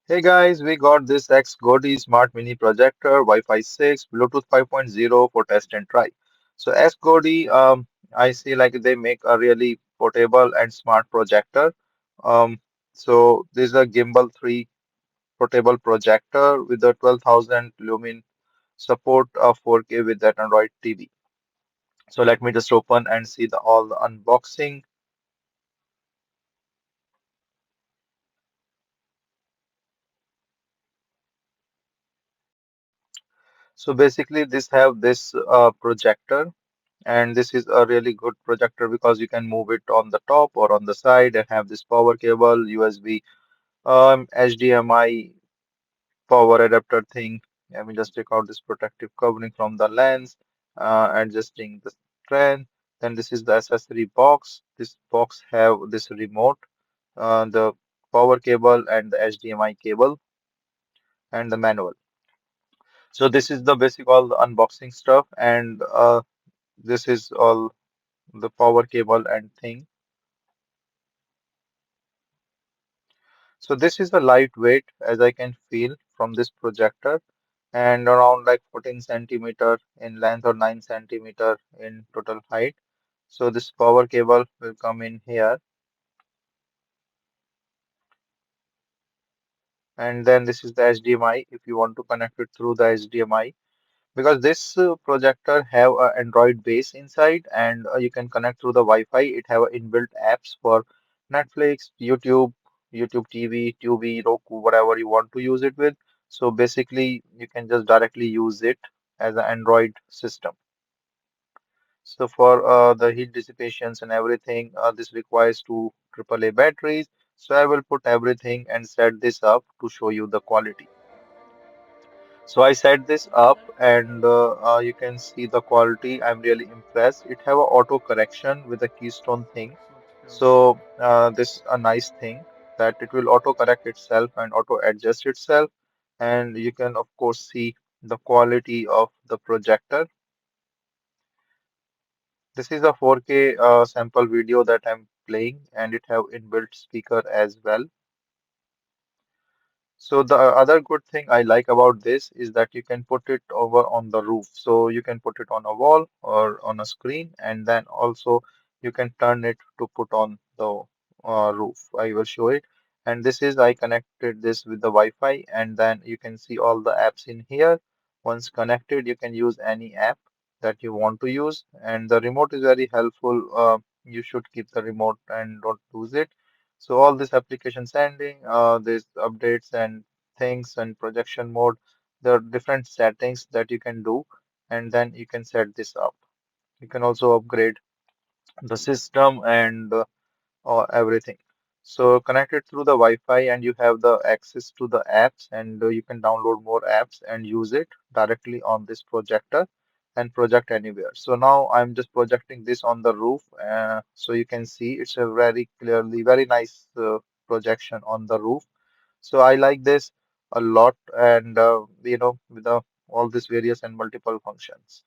Hey guys, we got this XGODY Smart Mini Projector Wi-Fi 6 Bluetooth 5.0 for test and try. So XGODY, I see like they make a really portable and smart projector. Um, so this is a Gimbal 3 portable projector with a 12,000 lumen support of 4K with that Android TV. So let me just open and see all the unboxing. So basically this have this projector, and this is a really good projector because you can move it on the top or on the side and have this power cable, USB, HDMI power adapter thing. Let me just take out this protective covering from the lens, adjusting the strength. Then this is the accessory box. This box have this remote, the power cable and the HDMI cable and the manual. So this is the basic all the unboxing stuff, and this is all the power cable and thing. So this is a lightweight as I can feel from this projector, and around like 14 centimeter in length or 9 centimeter in total height. So this power cable will come in here, and then this is the HDMI if you want to connect it through the HDMI, because this projector have a Android base inside, and you can connect through the Wi-Fi. It have inbuilt apps for Netflix, YouTube, YouTube TV, Tubi, Roku, whatever you want to use it with. So basically, you can just directly use it as an Android system. So for the heat dissipations and everything, this requires two AAA batteries. So I will put everything and set this up to show you the quality. So I set this up, and you can see the quality. I'm really impressed. It have a auto correction with a Keystone thing. So this a nice thing that it will auto correct itself and auto adjust itself. And you can of course see the quality of the projector. This is a 4K sample video that I'm playing, and it have inbuilt speaker as well. So the other good thing I like about this is that you can put it over on the roof. So you can put it on a wall or on a screen, and then also you can turn it to put on the roof. I will show it. And this is I connected this with the Wi-Fi, and then you can see all the apps in here. Once connected, you can use any app that you want to use, and the remote is very helpful. You should keep the remote and don't lose it. So all this application sending, this updates and things and projection mode, there are different settings that you can do, and then you can set this up. You can also upgrade the system and everything. So connected through the Wi-Fi, and you have the access to the apps, and you can download more apps and use it directly on this projector and project anywhere. So now I'm just projecting this on the roof, so you can see it's a very clearly very nice projection on the roof. So I like this a lot, and with all these various and multiple functions.